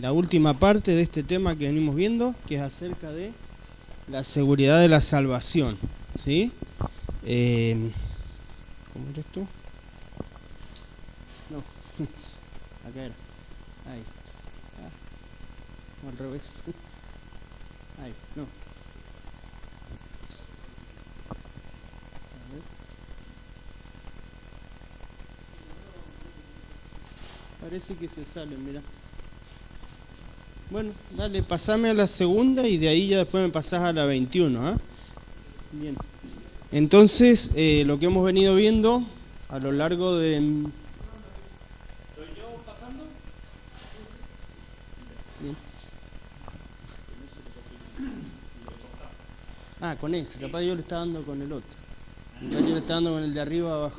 la última parte de este tema que venimos viendo, que es acerca de la seguridad de la salvación, ¿sí? ¿Cómo eres tú? No, acá era. Ahí. Al revés. Ahí, no. A ver. Parece que se sale, mira. Bueno, dale, pasame a la segunda y de ahí ya después me pasás a la 21, ¿ah? Bien. Entonces, lo que hemos venido viendo a lo largo de... ¿Estoy yo pasando? Bien. Ah, con ese, capaz yo le estaba dando con el otro. Capaz yo le estaba dando con el de arriba abajo.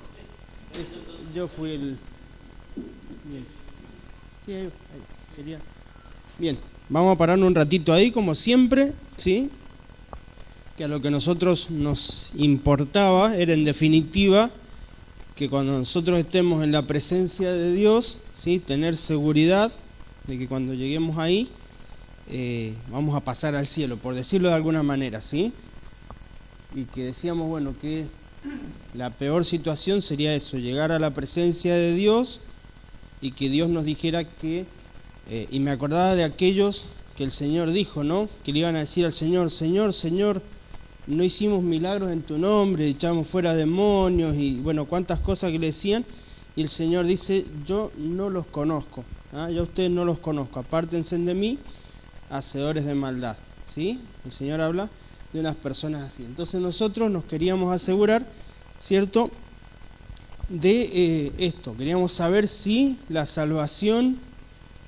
Eso, yo fui el... Bien. Sí, ahí, quería... Bien, vamos a pararnos un ratito ahí, como siempre, ¿sí? Que a lo que nosotros nos importaba era, en definitiva, que cuando nosotros estemos en la presencia de Dios, ¿sí? Tener seguridad de que cuando lleguemos ahí, vamos a pasar al cielo, por decirlo de alguna manera, ¿sí? Y que decíamos, bueno, que la peor situación sería eso, llegar a la presencia de Dios y que Dios nos dijera que... y me acordaba de aquellos que el Señor dijo, ¿no? Que le iban a decir al Señor, Señor, Señor, no hicimos milagros en tu nombre, echamos fuera demonios y bueno, cuántas cosas que le decían. Y el Señor dice, yo no los conozco, yo a ustedes no los conozco, apártense de mí, hacedores de maldad, ¿sí? El Señor habla de unas personas así. Entonces nosotros nos queríamos asegurar, ¿cierto?, de esto, queríamos saber si la salvación...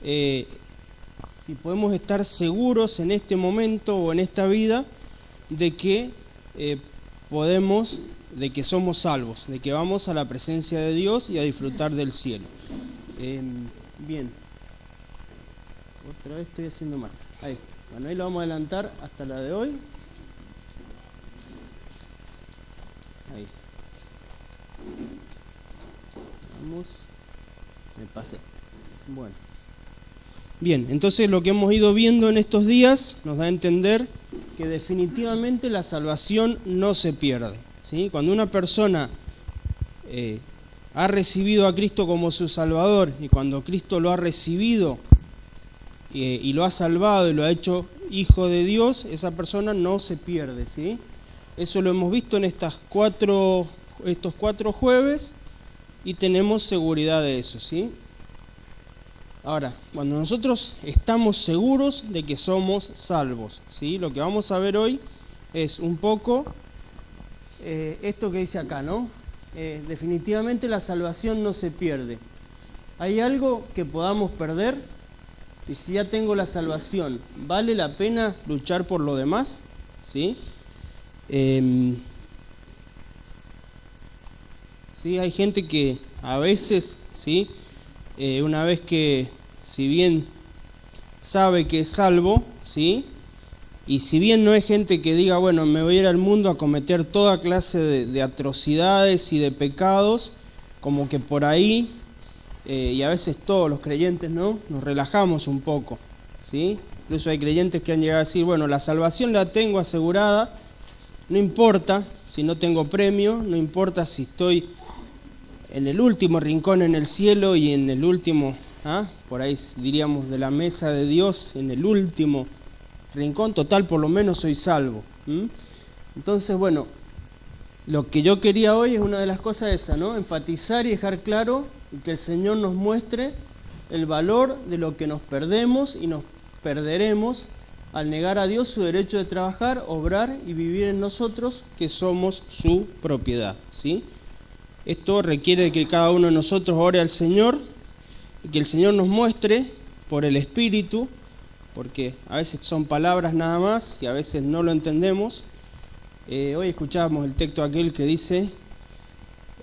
si podemos estar seguros en este momento o en esta vida de que podemos, de que somos salvos, de que vamos a la presencia de Dios y a disfrutar del cielo. Bien, otra vez estoy haciendo mal. Ahí, bueno, ahí lo vamos a adelantar hasta la de hoy. Ahí. Vamos, me pasé. Bueno. Bien, entonces lo que hemos ido viendo en estos días nos da a entender que definitivamente la salvación no se pierde, ¿sí? Cuando una persona ha recibido a Cristo como su Salvador y cuando Cristo lo ha recibido y lo ha salvado y lo ha hecho hijo de Dios, esa persona no se pierde, ¿sí? Eso lo hemos visto en estos 4 jueves y tenemos seguridad de eso, ¿sí? Ahora, cuando nosotros estamos seguros de que somos salvos, ¿sí? Lo que vamos a ver hoy es un poco esto que dice acá, ¿no? Definitivamente la salvación no se pierde. ¿Hay algo que podamos perder? Y si ya tengo la salvación, ¿vale la pena luchar por lo demás? ¿Sí? Sí, hay gente que a veces, ¿sí?, una vez que, si bien sabe que es salvo, ¿sí?, y si bien no es gente que diga, bueno, me voy a ir al mundo a cometer toda clase de atrocidades y de pecados, como que por ahí, y a veces todos los creyentes, ¿no?, nos relajamos un poco, ¿sí? Incluso hay creyentes que han llegado a decir, bueno, la salvación la tengo asegurada, no importa si no tengo premio, no importa si estoy en el último rincón en el cielo y en el último, por ahí diríamos de la mesa de Dios, en el último rincón, total, por lo menos soy salvo. Entonces, bueno, lo que yo quería hoy es una de las cosas esa, ¿no? Enfatizar y dejar claro y que el Señor nos muestre el valor de lo que nos perdemos y nos perderemos al negar a Dios su derecho de trabajar, obrar y vivir en nosotros, que somos su propiedad, ¿sí? Esto requiere que cada uno de nosotros ore al Señor y que el Señor nos muestre por el Espíritu, porque a veces son palabras nada más y a veces no lo entendemos. Hoy escuchábamos el texto aquel que dice,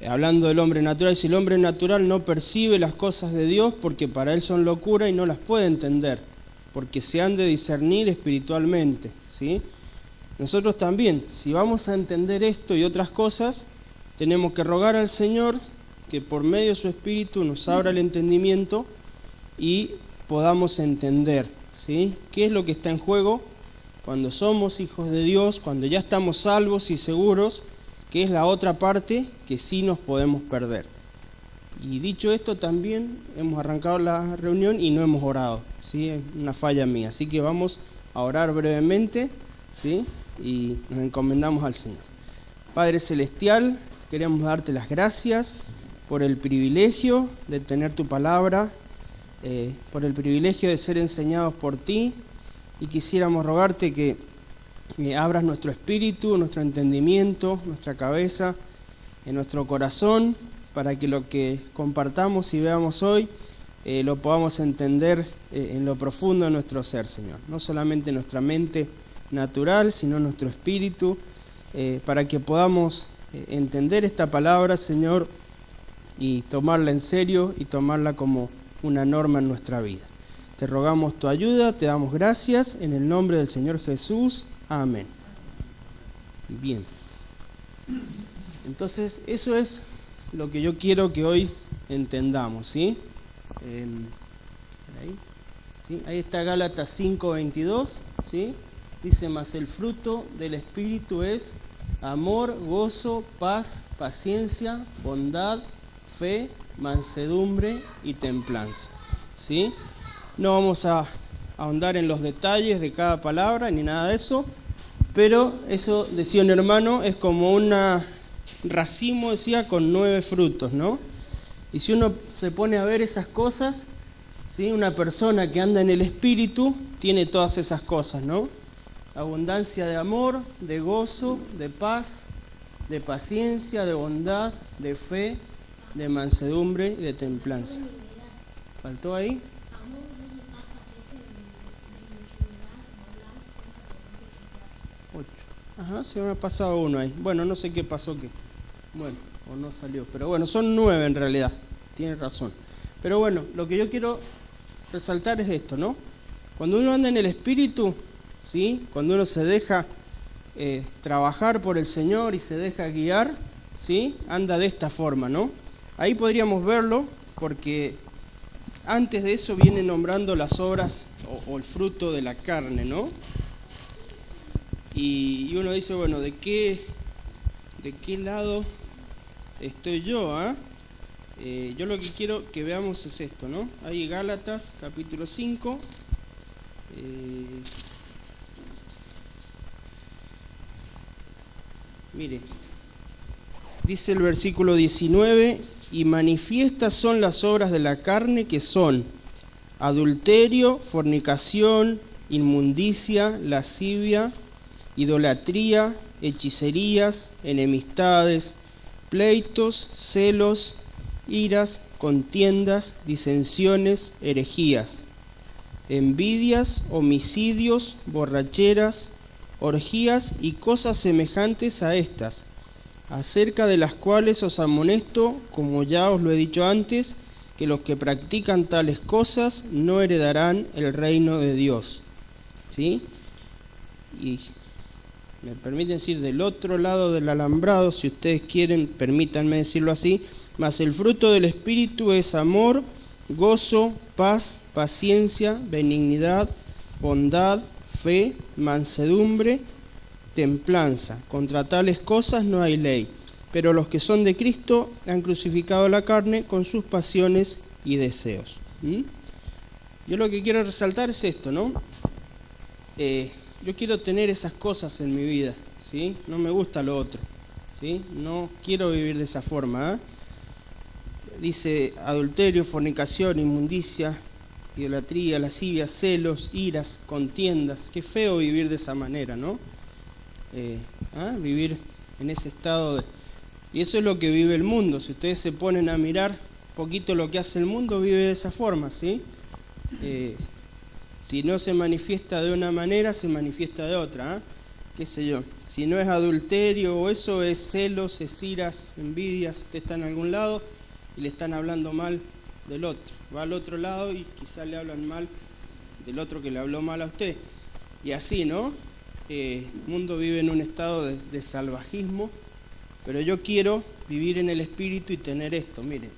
hablando del hombre natural, dice, el hombre natural no percibe las cosas de Dios porque para él son locura y no las puede entender, porque se han de discernir espiritualmente, ¿sí? Nosotros también, si vamos a entender esto y otras cosas, tenemos que rogar al Señor que por medio de su Espíritu nos abra el entendimiento y podamos entender, ¿sí? ¿Qué es lo que está en juego cuando somos hijos de Dios, cuando ya estamos salvos y seguros? ¿Qué es la otra parte que sí nos podemos perder? Y dicho esto, también hemos arrancado la reunión y no hemos orado, ¿sí? Es una falla mía, así que vamos a orar brevemente, ¿sí? Y nos encomendamos al Señor. Padre Celestial, queremos darte las gracias por el privilegio de tener tu palabra, por el privilegio de ser enseñados por ti, y quisiéramos rogarte que abras nuestro espíritu, nuestro entendimiento, nuestra cabeza, en nuestro corazón, para que lo que compartamos y veamos hoy lo podamos entender en lo profundo de nuestro ser, Señor. No solamente nuestra mente natural, sino nuestro espíritu, para que podamos entender esta palabra, Señor, y tomarla en serio y tomarla como una norma en nuestra vida. Te rogamos tu ayuda, te damos gracias, en el nombre del Señor Jesús. Amén. Bien. Entonces, eso es lo que yo quiero que hoy entendamos, ¿sí? Ahí, ¿sí? Ahí está Gálatas 5:22, ¿sí? Dice, mas el fruto del Espíritu es amor, gozo, paz, paciencia, bondad, fe, mansedumbre y templanza, ¿sí? No vamos a ahondar en los detalles de cada palabra ni nada de eso, pero eso, decía un hermano, es como una racimo, decía, con 9 frutos, ¿no? Y si uno se pone a ver esas cosas, ¿sí? Una persona que anda en el Espíritu tiene todas esas cosas, ¿no? Abundancia de amor, de gozo, de paz, de paciencia, de bondad, de fe, de mansedumbre y de templanza. ¿Faltó ahí? Ajá, se me ha pasado uno ahí. Bueno, no sé qué pasó, bueno, o no salió. Pero bueno, son 9 en realidad. Tienes razón. Pero bueno, lo que yo quiero resaltar es esto, ¿no? Cuando uno anda en el Espíritu, ¿sí? Cuando uno se deja trabajar por el Señor y se deja guiar, ¿sí? Anda de esta forma, ¿no? Ahí podríamos verlo, porque antes de eso viene nombrando las obras o el fruto de la carne, ¿no? Y uno dice, bueno, ¿de qué lado estoy yo? Yo lo que quiero que veamos es esto, ¿no? Ahí Gálatas, capítulo 5. Mire, dice el versículo 19, y manifiestas son las obras de la carne, que son adulterio, fornicación, inmundicia, lascivia, idolatría, hechicerías, enemistades, pleitos, celos, iras, contiendas, disensiones, herejías, envidias, homicidios, borracheras, orgías y cosas semejantes a estas, acerca de las cuales os amonesto, como ya os lo he dicho antes, que los que practican tales cosas no heredarán el reino de Dios. ¿Sí? Y me permiten decir, del otro lado del alambrado, si ustedes quieren, permítanme decirlo así, mas el fruto del Espíritu es amor, gozo, paz, paciencia, benignidad, bondad, fe, mansedumbre, templanza. Contra tales cosas no hay ley, pero los que son de Cristo han crucificado la carne con sus pasiones y deseos. Yo lo que quiero resaltar es esto, ¿no? Yo quiero tener esas cosas en mi vida, ¿sí? No me gusta lo otro, ¿sí? No quiero vivir de esa forma, Dice adulterio, fornicación, inmundicia, idolatría, lascivia, celos, iras, contiendas. Qué feo vivir de esa manera, ¿no? Vivir en ese estado Y eso es lo que vive el mundo. Si ustedes se ponen a mirar un poquito lo que hace el mundo, vive de esa forma, ¿sí? Si no se manifiesta de una manera, se manifiesta de otra, qué sé yo. Si no es adulterio o eso, es celos, es iras, envidias. Usted está en algún lado y le están hablando mal del otro. Va al otro lado y quizá le hablan mal del otro que le habló mal a usted. Y así, ¿no? El mundo vive en un estado de salvajismo, pero yo quiero vivir en el Espíritu y tener esto, miren,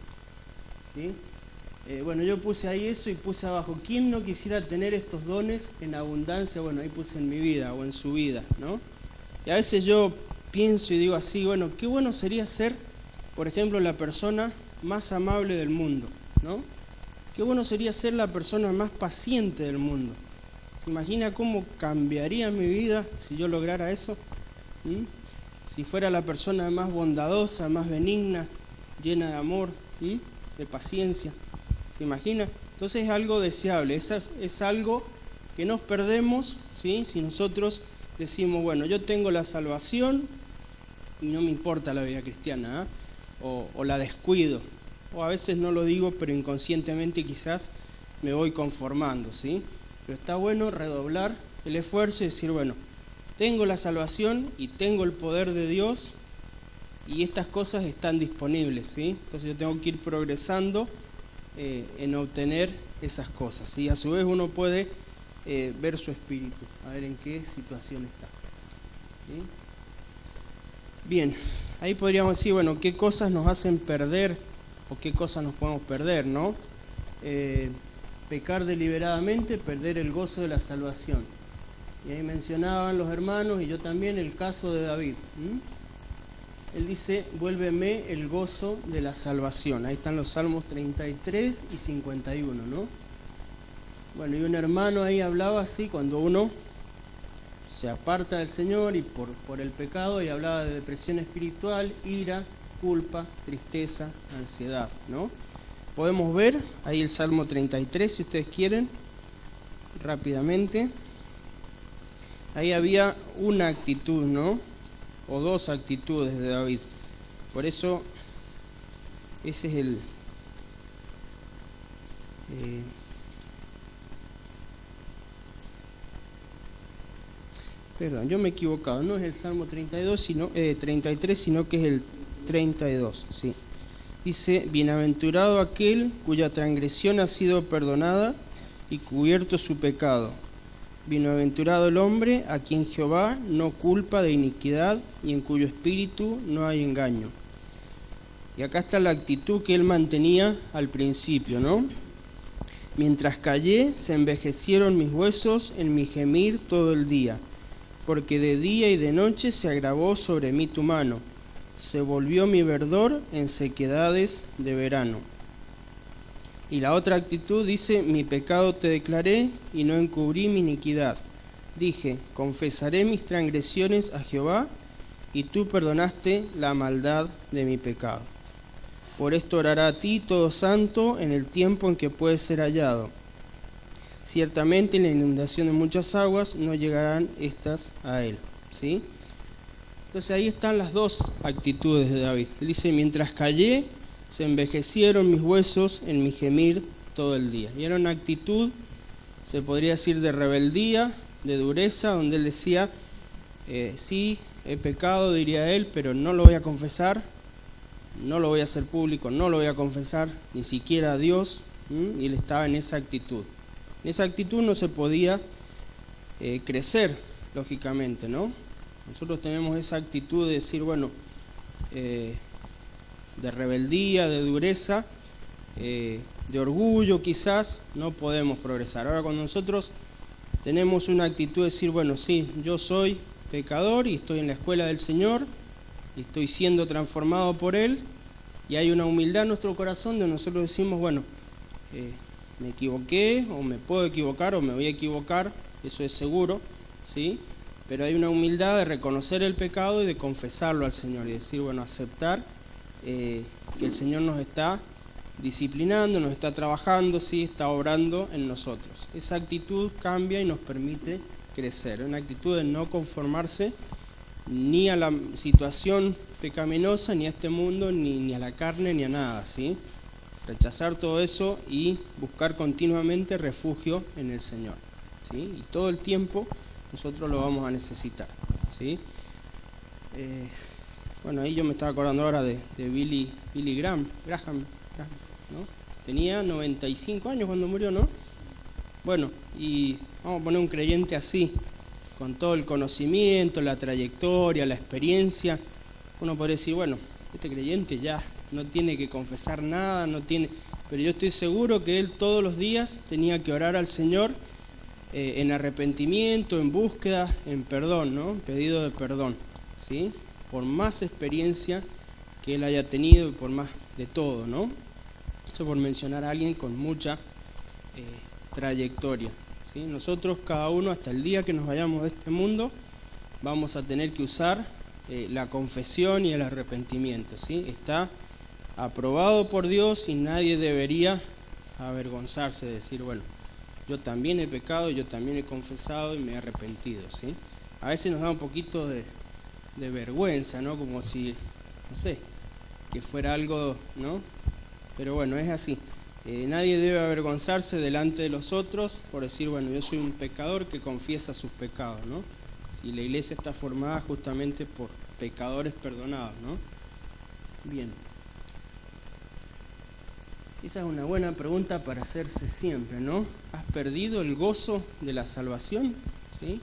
¿sí? Bueno, yo puse ahí eso y puse abajo, ¿quién no quisiera tener estos dones en abundancia? Bueno, ahí puse en mi vida o en su vida, ¿no? Y a veces yo pienso y digo así, bueno, qué bueno sería ser, por ejemplo, la persona más amable del mundo, ¿no? Qué bueno sería ser la persona más paciente del mundo. ¿Se imagina cómo cambiaría mi vida si yo lograra eso? ¿Mm? Si fuera la persona más bondadosa, más benigna, llena de amor, de paciencia. ¿Se imagina? Entonces es algo deseable, es algo que nos perdemos, ¿sí? Si nosotros decimos, bueno, yo tengo la salvación y no me importa la vida cristiana, o la descuido, o a veces no lo digo, pero inconscientemente quizás me voy conformando, ¿sí? Pero está bueno redoblar el esfuerzo y decir, bueno, tengo la salvación y tengo el poder de Dios y estas cosas están disponibles, ¿sí? Entonces yo tengo que ir progresando en obtener esas cosas, ¿sí? A su vez uno puede ver su espíritu, a ver en qué situación está, ¿sí? Bien, ahí podríamos decir, bueno, qué cosas nos hacen perder o qué cosas nos podemos perder, ¿no? Pecar deliberadamente, perder el gozo de la salvación. Y ahí mencionaban los hermanos y yo también el caso de David. Él dice, vuélveme el gozo de la salvación. Ahí están los Salmos 33 y 51, ¿no? Bueno, y un hermano ahí hablaba así, cuando uno se aparta del Señor y por el pecado, y hablaba de depresión espiritual, ira, culpa, tristeza, ansiedad, ¿no? Podemos ver ahí el Salmo 33, si ustedes quieren, rápidamente. Ahí había una actitud, ¿no? O dos actitudes de David. Por eso, ese es el... perdón, yo me he equivocado. No es el Salmo 33, sino que es el 32, sí. Dice, bienaventurado aquel cuya transgresión ha sido perdonada y cubierto su pecado. Bienaventurado el hombre a quien Jehová no culpa de iniquidad y en cuyo espíritu no hay engaño. Y acá está la actitud que él mantenía al principio, ¿no? Mientras callé, se envejecieron mis huesos en mi gemir todo el día, porque de día y de noche se agravó sobre mí tu mano. Se volvió mi verdor en sequedades de verano. Y la otra actitud dice, mi pecado te declaré y no encubrí mi iniquidad. Dije, confesaré mis transgresiones a Jehová y tú perdonaste la maldad de mi pecado. Por esto orará a ti todo santo en el tiempo en que puede ser hallado. Ciertamente en la inundación de muchas aguas no llegarán estas a él. ¿Sí? Entonces ahí están las dos actitudes de David. Él dice, mientras callé, se envejecieron mis huesos en mi gemir todo el día. Y era una actitud, se podría decir, de rebeldía, de dureza, donde él decía, sí, he pecado, diría él, pero no lo voy a confesar, no lo voy a hacer público, no lo voy a confesar, ni siquiera a Dios. Y él estaba en esa actitud. En esa actitud no se podía crecer, lógicamente, ¿no? Nosotros tenemos esa actitud de decir, bueno, de rebeldía, de dureza, de orgullo quizás, no podemos progresar. Ahora cuando nosotros tenemos una actitud de decir, bueno, sí, yo soy pecador y estoy en la escuela del Señor y estoy siendo transformado por Él, y hay una humildad en nuestro corazón donde nosotros decimos, bueno, me equivoqué, o me puedo equivocar, o me voy a equivocar, eso es seguro, ¿sí? Pero hay una humildad de reconocer el pecado y de confesarlo al Señor y decir, bueno, aceptar que el Señor nos está disciplinando, nos está trabajando, sí, está obrando en nosotros. Esa actitud cambia y nos permite crecer. Una actitud de no conformarse ni a la situación pecaminosa, ni a este mundo, ni a la carne, ni a nada, ¿sí? Rechazar todo eso y buscar continuamente refugio en el Señor, ¿sí? Y todo el tiempo nosotros lo vamos a necesitar, ¿sí? Bueno, ahí yo me estaba acordando ahora de Billy Graham, ¿no? Tenía 95 años cuando murió, ¿no? Bueno, y vamos a poner un creyente así, con todo el conocimiento, la trayectoria, la experiencia. Uno podría decir, bueno, este creyente ya no tiene que confesar nada, no tiene... pero yo estoy seguro que él todos los días tenía que orar al Señor en arrepentimiento, en búsqueda, en perdón, ¿no? Pedido de perdón, ¿sí? Por más experiencia que él haya tenido y por más de todo, ¿no? Eso por mencionar a alguien con mucha trayectoria, ¿sí? Nosotros, cada uno, hasta el día que nos vayamos de este mundo, vamos a tener que usar la confesión y el arrepentimiento, ¿sí? Está aprobado por Dios y nadie debería avergonzarse de decir, bueno, yo también he pecado, yo también he confesado y me he arrepentido, ¿sí? A veces nos da un poquito de vergüenza, ¿no? Como si, no sé, que fuera algo, ¿no? Pero bueno, es así. Nadie debe avergonzarse delante de los otros por decir, bueno, yo soy un pecador que confiesa sus pecados, ¿no? Si la iglesia está formada justamente por pecadores perdonados, ¿no? Bien. Esa es una buena pregunta para hacerse siempre, ¿no? ¿Has perdido el gozo de la salvación? ¿Sí?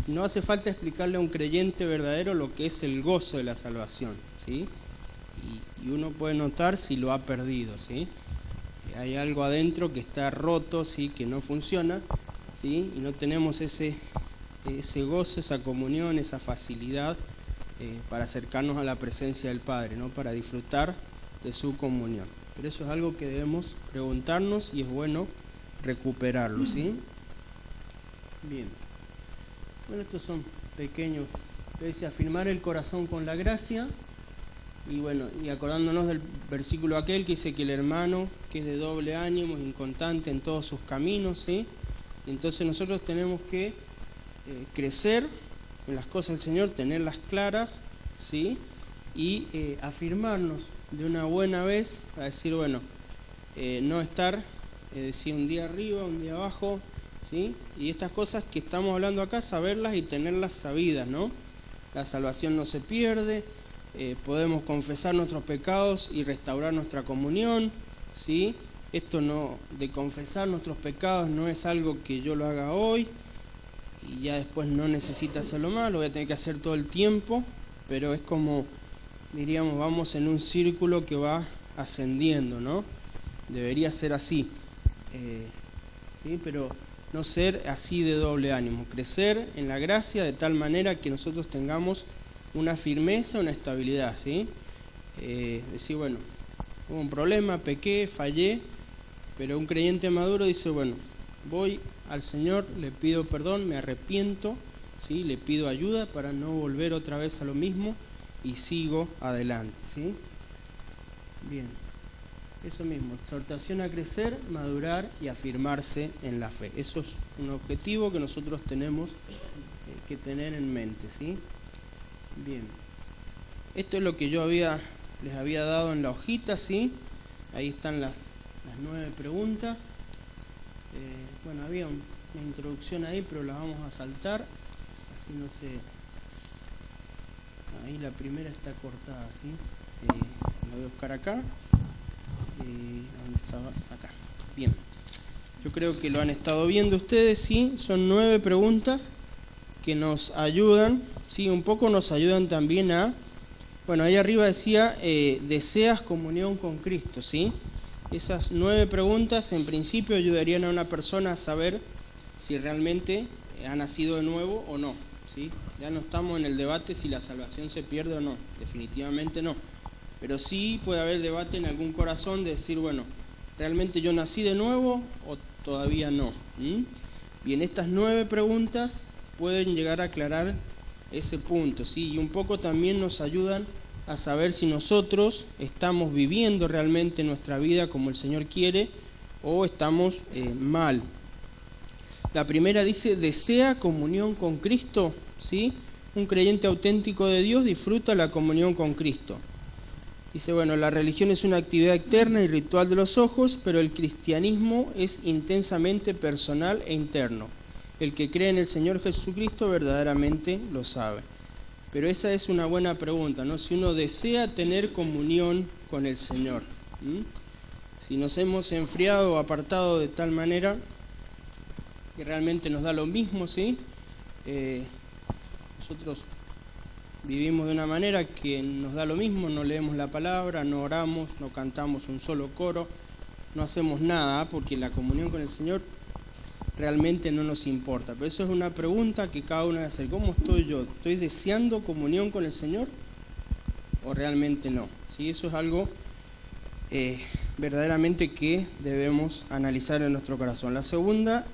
No hace falta explicarle a un creyente verdadero lo que es el gozo de la salvación, ¿sí? Y uno puede notar si lo ha perdido, ¿sí? Hay algo adentro que está roto, ¿sí? Que no funciona, ¿sí? Y no tenemos ese gozo, esa comunión, esa facilidad para acercarnos a la presencia del Padre, ¿no? Para disfrutar de su comunión. Pero eso es algo que debemos preguntarnos y es bueno recuperarlo, ¿sí? Bien. Bueno, estos son pequeños. Dice, afirmar el corazón con la gracia. Y bueno, y acordándonos del versículo aquel que dice que el hermano que es de doble ánimo es inconstante en todos sus caminos, ¿sí? Y entonces nosotros tenemos que crecer en las cosas del Señor, tenerlas claras, ¿sí? Y afirmarnos de una buena vez, para decir, bueno, no estar, decir, un día arriba, un día abajo, ¿sí? Y estas cosas que estamos hablando acá, saberlas y tenerlas sabidas, ¿no? La salvación no se pierde, podemos confesar nuestros pecados y restaurar nuestra comunión, ¿sí? Esto no, de confesar nuestros pecados no es algo que yo lo haga hoy y ya después no necesita hacerlo más, lo voy a tener que hacer todo el tiempo, pero es como, diríamos, vamos en un círculo que va ascendiendo, ¿no? Debería ser así, ¿sí? Pero no ser así de doble ánimo, crecer en la gracia de tal manera que nosotros tengamos una firmeza, una estabilidad, ¿sí? Decir, bueno, hubo un problema, pequé, fallé, pero un creyente maduro dice, bueno, voy al Señor, le pido perdón, me arrepiento, ¿sí? Le pido ayuda para no volver otra vez a lo mismo y sigo adelante, ¿sí? Bien, eso mismo, exhortación a crecer, madurar y afirmarse en la fe. Eso es un objetivo que nosotros tenemos que tener en mente, ¿sí? Bien, esto es lo que yo les había dado en la hojita, ¿sí? Ahí están las 9 preguntas. Bueno, había una introducción ahí, pero la vamos a saltar, así no sé. Ahí la primera está cortada, ¿sí? La voy a buscar acá. ¿Dónde estaba? Acá. Bien. Yo creo que lo han estado viendo ustedes, ¿sí? Son 9 preguntas que nos ayudan, ¿sí? Un poco nos ayudan también a... Bueno, ahí arriba decía, deseas comunión con Cristo, ¿sí? Esas 9 preguntas en principio ayudarían a una persona a saber si realmente ha nacido de nuevo o no, ¿sí? Ya no estamos en el debate si la salvación se pierde o no, definitivamente no. Pero sí puede haber debate en algún corazón de decir, bueno, ¿realmente yo nací de nuevo o todavía no? Bien, estas 9 preguntas pueden llegar a aclarar ese punto, ¿sí? Y un poco también nos ayudan a saber si nosotros estamos viviendo realmente nuestra vida como el Señor quiere o estamos mal. La primera dice, desea comunión con Cristo, ¿sí? Un creyente auténtico de Dios disfruta la comunión con Cristo. Dice, bueno, la religión es una actividad externa y ritual de los ojos, pero el cristianismo es intensamente personal e interno. El que cree en el Señor Jesucristo verdaderamente lo sabe. Pero esa es una buena pregunta, ¿no? Si uno desea tener comunión con el Señor. Si nos hemos enfriado o apartado de tal manera que realmente nos da lo mismo, ¿sí? Nosotros vivimos de una manera que nos da lo mismo, no leemos la palabra, no oramos, no cantamos un solo coro, no hacemos nada porque la comunión con el Señor realmente no nos importa. Pero eso es una pregunta que cada uno debe hacer. ¿Cómo estoy yo? ¿Estoy deseando comunión con el Señor o realmente no? ¿Sí? Eso es algo verdaderamente que debemos analizar en nuestro corazón. La segunda,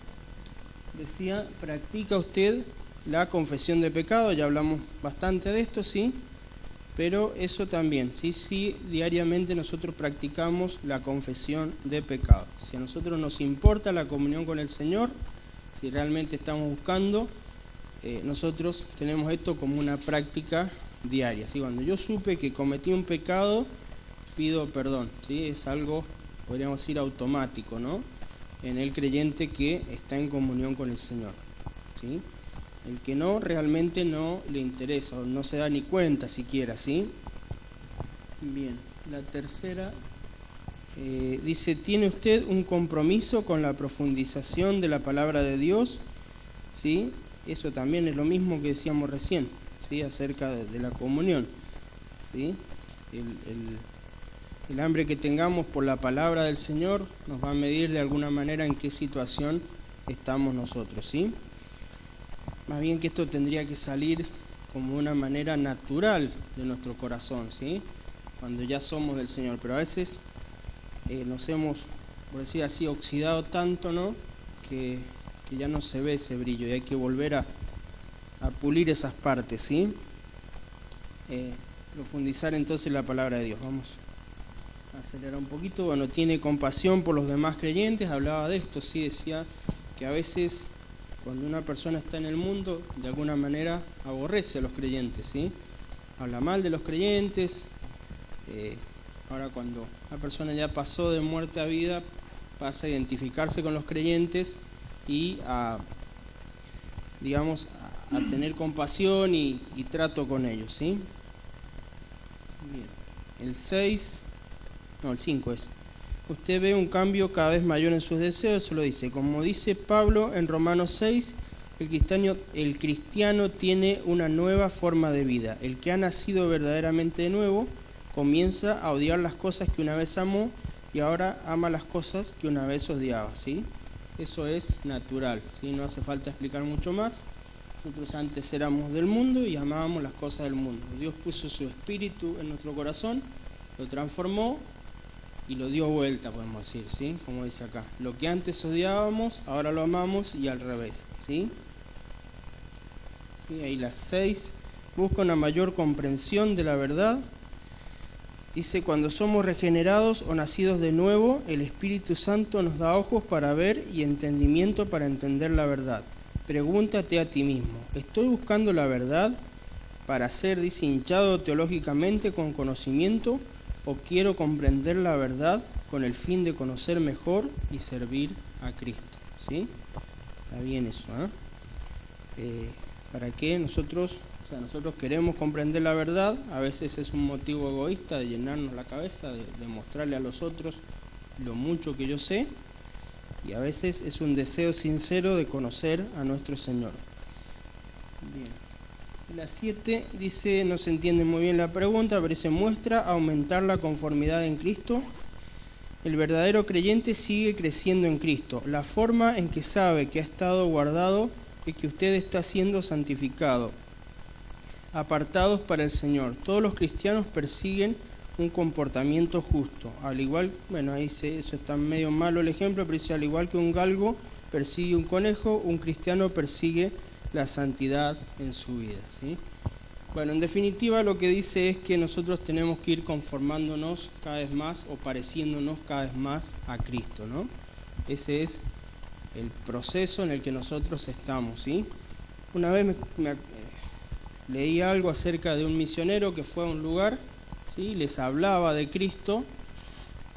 decía, ¿practica usted la confesión de pecado? Ya hablamos bastante de esto, ¿sí? Pero eso también, sí, diariamente nosotros practicamos la confesión de pecado. Si a nosotros nos importa la comunión con el Señor, si realmente estamos buscando, nosotros tenemos esto como una práctica diaria. ¿Sí? Cuando yo supe que cometí un pecado, pido perdón. ¿Sí? Es algo, podríamos decir, automático, ¿no? En el creyente que está en comunión con el Señor. ¿Sí? El que no, realmente no le interesa, o no se da ni cuenta siquiera, ¿sí? Bien, la tercera dice, ¿tiene usted un compromiso con la profundización de la palabra de Dios? ¿Sí? Eso también es lo mismo que decíamos recién, ¿sí? Acerca de la comunión, ¿sí? El hambre que tengamos por la palabra del Señor nos va a medir de alguna manera en qué situación estamos nosotros, ¿sí? Más bien que esto tendría que salir como una manera natural de nuestro corazón, ¿sí? Cuando ya somos del Señor. Pero a veces nos hemos, por decir así, oxidado tanto, ¿no? Que ya no se ve ese brillo y hay que volver a pulir esas partes, ¿sí? Profundizar entonces la palabra de Dios. Vamos a acelerar un poquito. Bueno, tiene compasión por los demás creyentes. Hablaba de esto, sí, decía que a veces cuando una persona está en el mundo, de alguna manera aborrece a los creyentes, ¿sí? Habla mal de los creyentes. Ahora cuando una persona ya pasó de muerte a vida, pasa a identificarse con los creyentes y a tener compasión y trato con ellos, ¿sí? Bien. El 5 es. Usted ve un cambio cada vez mayor en sus deseos, eso lo dice. Como dice Pablo en Romanos 6, el cristiano tiene una nueva forma de vida. El que ha nacido verdaderamente de nuevo comienza a odiar las cosas que una vez amó y ahora ama las cosas que una vez odiaba, ¿sí? Eso es natural, ¿sí? No hace falta explicar mucho más. Nosotros antes éramos del mundo y amábamos las cosas del mundo. Dios puso su espíritu en nuestro corazón, lo transformó y lo dio vuelta, podemos decir, ¿sí? Como dice acá. Lo que antes odiábamos, ahora lo amamos y al revés, ¿sí? ¿Sí? Ahí las 6. Busca una mayor comprensión de la verdad. Dice, cuando somos regenerados o nacidos de nuevo, el Espíritu Santo nos da ojos para ver y entendimiento para entender la verdad. Pregúntate a ti mismo, ¿estoy buscando la verdad para ser hinchado teológicamente con conocimiento o quiero comprender la verdad con el fin de conocer mejor y servir a Cristo? ¿Sí? Está bien eso, ¿Para qué nosotros queremos comprender la verdad? A veces es un motivo egoísta de llenarnos la cabeza, de mostrarle a los otros lo mucho que yo sé, y a veces es un deseo sincero de conocer a nuestro Señor. Bien. La 7 dice, no se entiende muy bien la pregunta, pero se muestra aumentar la conformidad en Cristo. El verdadero creyente sigue creciendo en Cristo. La forma en que sabe que ha estado guardado es que usted está siendo santificado, apartados para el Señor. Todos los cristianos persiguen un comportamiento justo. Al igual, bueno, ahí eso está medio malo el ejemplo, pero dice, al igual que un galgo persigue un conejo, un cristiano persigue la santidad en su vida, ¿sí? Bueno, en definitiva lo que dice es que nosotros tenemos que ir conformándonos cada vez más o pareciéndonos cada vez más a Cristo, ¿no? Ese es el proceso en el que nosotros estamos, ¿sí? Una vez leí algo acerca de un misionero que fue a un lugar, ¿sí? Les hablaba de Cristo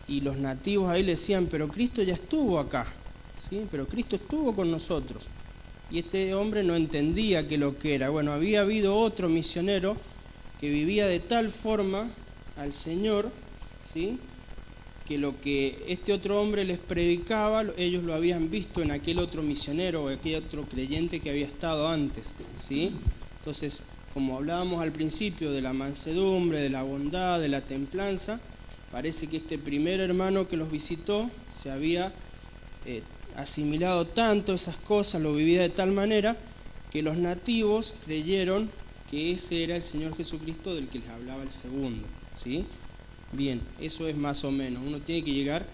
y los nativos ahí le decían, pero Cristo ya estuvo acá, ¿sí? Pero Cristo estuvo con nosotros. Y este hombre no entendía que lo que era. Bueno, había habido otro misionero que vivía de tal forma al Señor, ¿sí? Que lo que este otro hombre les predicaba, ellos lo habían visto en aquel otro misionero o aquel otro creyente que había estado antes, ¿sí? Entonces, como hablábamos al principio de la mansedumbre, de la bondad, de la templanza, parece que este primer hermano que los visitó se había asimilado tanto esas cosas, lo vivía de tal manera, que los nativos creyeron que ese era el Señor Jesucristo del que les hablaba el segundo, ¿sí? Bien, eso es más o menos, uno tiene que llegar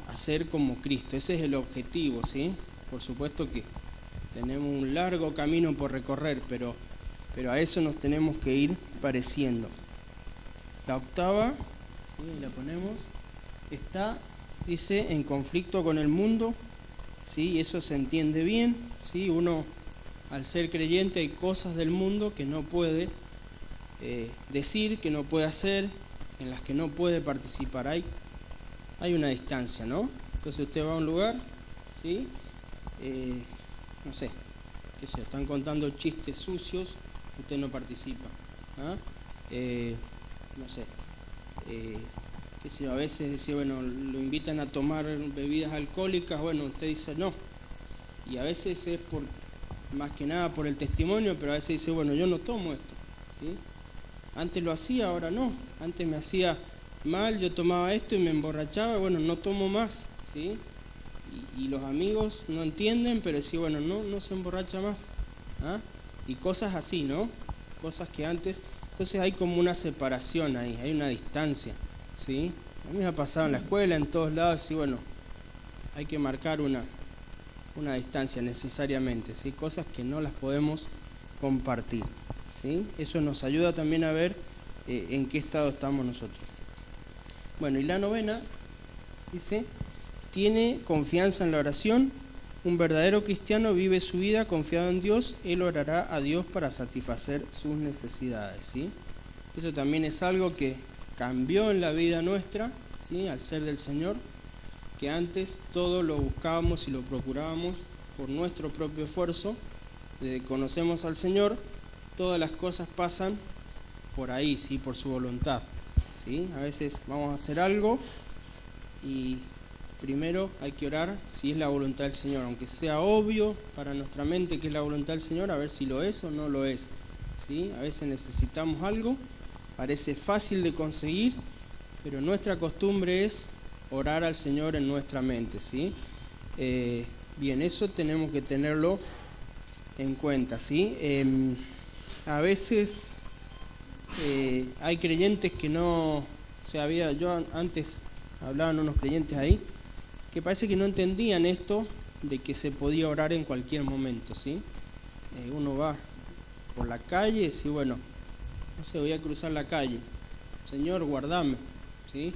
a ser como Cristo, ese es el objetivo, ¿sí? Por supuesto que tenemos un largo camino por recorrer, pero a eso nos tenemos que ir pareciendo. La octava, ¿sí? La ponemos, está, dice, en conflicto con el mundo, ¿sí? Eso se entiende bien, ¿sí? Uno, al ser creyente, hay cosas del mundo que no puede decir, que no puede hacer, en las que no puede participar. Hay una distancia, ¿no? Entonces usted va a un lugar, ¿sí? No sé, qué sé, están contando chistes sucios, usted no participa. ¿Ah? No sé, qué sé yo, a veces dice, bueno, lo invitan a tomar bebidas alcohólicas, bueno, usted dice no. Y a veces es por, más que nada por el testimonio, pero a veces dice, bueno, yo no tomo esto, ¿sí? Antes lo hacía, ahora no. Antes me hacía mal, yo tomaba esto y me emborrachaba, bueno, no tomo más, ¿sí? Y los amigos no entienden, pero sí, bueno, no se emborracha más. ¿Ah? Y cosas así, ¿no? Cosas que antes... Entonces hay como una separación ahí, hay una distancia, ¿sí? A mí me ha pasado en la escuela, en todos lados, sí, bueno, hay que marcar una distancia necesariamente, ¿sí? Cosas que no las podemos compartir, ¿sí? Eso nos ayuda también a ver en qué estado estamos nosotros. Bueno, y la novena dice, tiene confianza en la oración. Un verdadero cristiano vive su vida confiado en Dios, él orará a Dios para satisfacer sus necesidades, ¿sí? Eso también es algo que cambió en la vida nuestra, ¿sí? Al ser del Señor, que antes todo lo buscábamos y lo procurábamos por nuestro propio esfuerzo. Desde que conocemos al Señor, todas las cosas pasan por ahí, ¿sí? Por su voluntad, ¿sí? A veces vamos a hacer algo y primero hay que orar si es la voluntad del Señor, aunque sea obvio para nuestra mente que es la voluntad del Señor, a ver si lo es o no lo es, ¿sí? A veces necesitamos algo, parece fácil de conseguir, pero nuestra costumbre es orar al Señor en nuestra mente, ¿sí? Bien, eso tenemos que tenerlo en cuenta, ¿sí? A veces hay creyentes que no, o sea, yo antes hablaban unos creyentes ahí, que parece que no entendían esto de que se podía orar en cualquier momento, ¿sí? Uno va por la calle y dice, bueno, no sé, voy a cruzar la calle, Señor, guardame, ¿sí?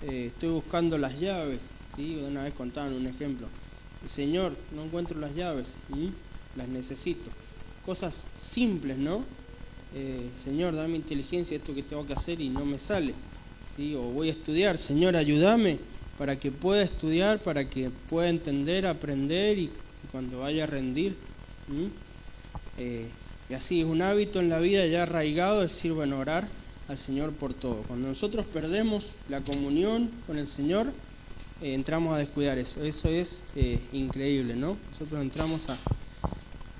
Estoy buscando las llaves, ¿sí? Una vez contaban un ejemplo, Señor, no encuentro las llaves, las necesito. Cosas simples, ¿no? Señor, dame inteligencia, esto que tengo que hacer y no me sale, ¿sí? O voy a estudiar, Señor, ayúdame para que pueda estudiar, para que pueda entender, aprender y cuando vaya a rendir. Y así es un hábito en la vida ya arraigado, decir, bueno, orar al Señor por todo. Cuando nosotros perdemos la comunión con el Señor, entramos a descuidar eso. Eso es increíble, ¿no? Nosotros entramos a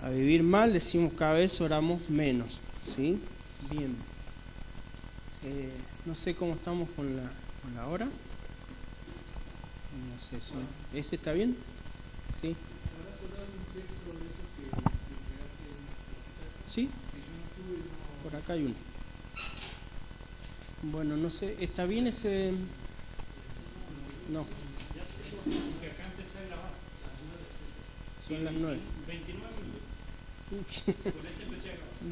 vivir mal, decimos cada vez oramos menos, ¿sí? Bien. No sé cómo estamos con la hora. No sé, ¿ese está bien? Sí. ¿Sí? Por acá hay uno. Bueno, no sé, ¿está bien ese? No. Son las 9. 29 minutos.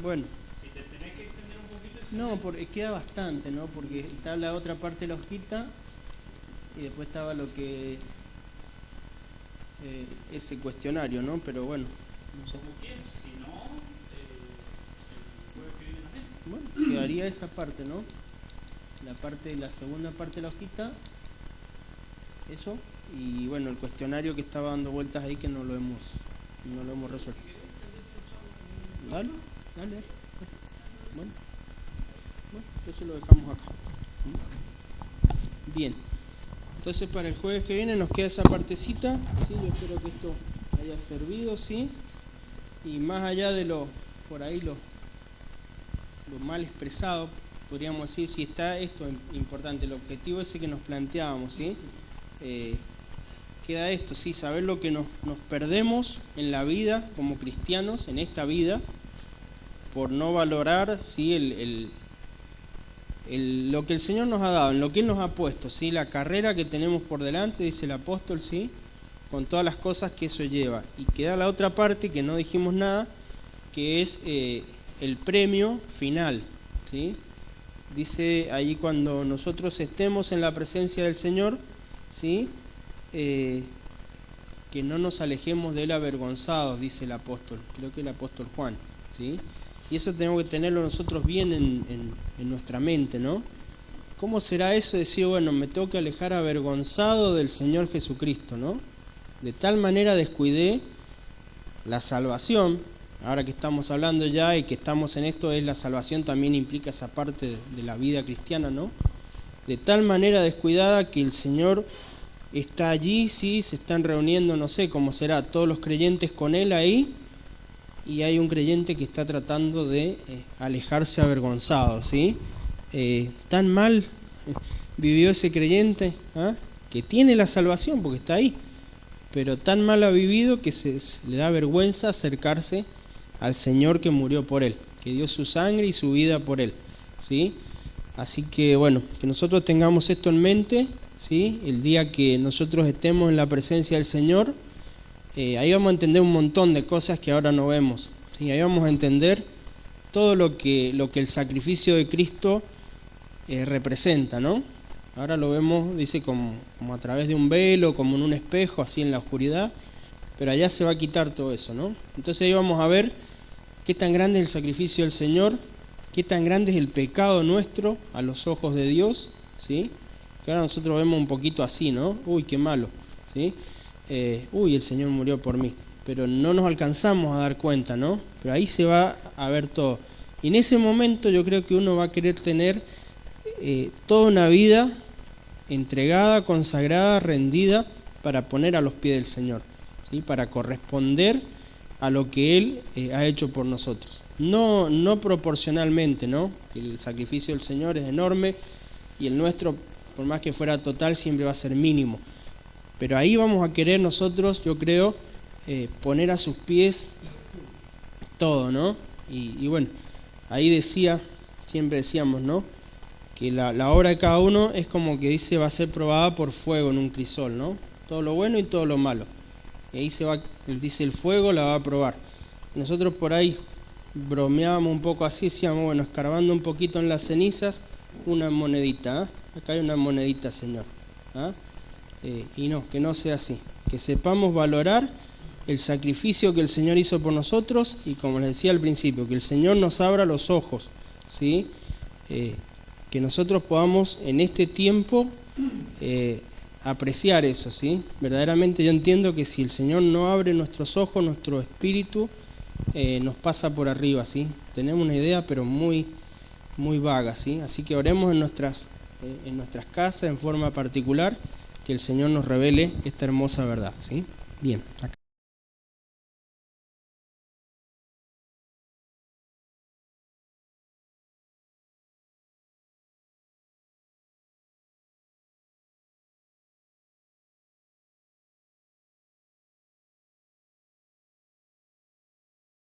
Bueno. Si te tenés que extender un poquito. No, porque queda bastante, ¿no? Porque está la otra parte de la hojita y después estaba lo que ese cuestionario, ¿no? Pero bueno, no sé. Como quieras, si no, el jueves que viene también. Bueno, quedaría esa parte, ¿no? La segunda parte de la hojita, eso, y bueno, el cuestionario que estaba dando vueltas ahí que no lo hemos resuelto. Dale. Bueno, eso lo dejamos acá. Bien. Entonces para el jueves que viene nos queda esa partecita, ¿sí? Yo espero que esto haya servido, ¿sí? Y más allá de lo mal expresado podríamos decir, si está esto importante, el objetivo ese que nos planteábamos, ¿sí? Queda esto, ¿sí? Saber lo que nos perdemos en la vida como cristianos, en esta vida, por no valorar, ¿sí? Lo que el Señor nos ha dado, en lo que Él nos ha puesto, ¿sí? La carrera que tenemos por delante, dice el apóstol, ¿sí? Con todas las cosas que eso lleva. Y queda la otra parte que no dijimos nada, que es el premio final, ¿sí? Dice allí, cuando nosotros estemos en la presencia del Señor, ¿sí? Que no nos alejemos de Él avergonzados, dice el apóstol, creo que el apóstol Juan, ¿sí? Y eso tenemos que tenerlo nosotros bien en nuestra mente, ¿no? ¿Cómo será eso? Decir, bueno, me tengo que alejar avergonzado del Señor Jesucristo, ¿no? De tal manera descuidé la salvación. Ahora que estamos hablando ya y que estamos en esto, es la salvación también implica esa parte de la vida cristiana, ¿no? De tal manera descuidada que el Señor está allí, sí, se están reuniendo, no sé cómo será, todos los creyentes con Él ahí, y hay un creyente que está tratando de alejarse avergonzado, ¿sí? Tan mal vivió ese creyente, ¿ah? Que tiene la salvación porque está ahí, pero tan mal ha vivido que le da vergüenza acercarse al Señor que murió por él, que dio su sangre y su vida por él, ¿sí? Así que bueno, que nosotros tengamos esto en mente, ¿sí? El día que nosotros estemos en la presencia del Señor, ahí vamos a entender un montón de cosas que ahora no vemos, ¿sí? Ahí vamos a entender todo lo que el sacrificio de Cristo representa, ¿no? Ahora lo vemos, dice, como a través de un velo, como en un espejo, así en la oscuridad, pero allá se va a quitar todo eso, ¿no? Entonces ahí vamos a ver qué tan grande es el sacrificio del Señor, qué tan grande es el pecado nuestro a los ojos de Dios, ¿sí? Que ahora nosotros vemos un poquito así, ¿no? Uy, qué malo, ¿sí? El Señor murió por mí, pero no nos alcanzamos a dar cuenta, ¿no? Pero ahí se va a ver todo. Y en ese momento yo creo que uno va a querer tener toda una vida entregada, consagrada, rendida, para poner a los pies del Señor, ¿sí? Para corresponder a lo que Él ha hecho por nosotros. No proporcionalmente, ¿no? El sacrificio del Señor es enorme y el nuestro, por más que fuera total, siempre va a ser mínimo. Pero ahí vamos a querer nosotros, yo creo, poner a sus pies todo, ¿no? Y bueno, ahí siempre decíamos, ¿no? Que la obra de cada uno es como que dice, va a ser probada por fuego en un crisol, ¿no? Todo lo bueno y todo lo malo. Y ahí dice, el fuego la va a probar. Nosotros por ahí bromeábamos un poco así, decíamos, bueno, escarbando un poquito en las cenizas, una monedita, ¿eh? Acá hay una monedita, Señor, ¿ah? Y no, que no sea así, que sepamos valorar el sacrificio que el Señor hizo por nosotros y, como les decía al principio, que el Señor nos abra los ojos, ¿sí? Que nosotros podamos en este tiempo apreciar eso, ¿sí? Verdaderamente yo entiendo que si el Señor no abre nuestros ojos, nuestro espíritu nos pasa por arriba, ¿sí? Tenemos una idea pero muy, muy vaga, ¿sí? Así que oremos en nuestras casas en forma particular, que el Señor nos revele esta hermosa verdad, ¿sí? Bien, acá.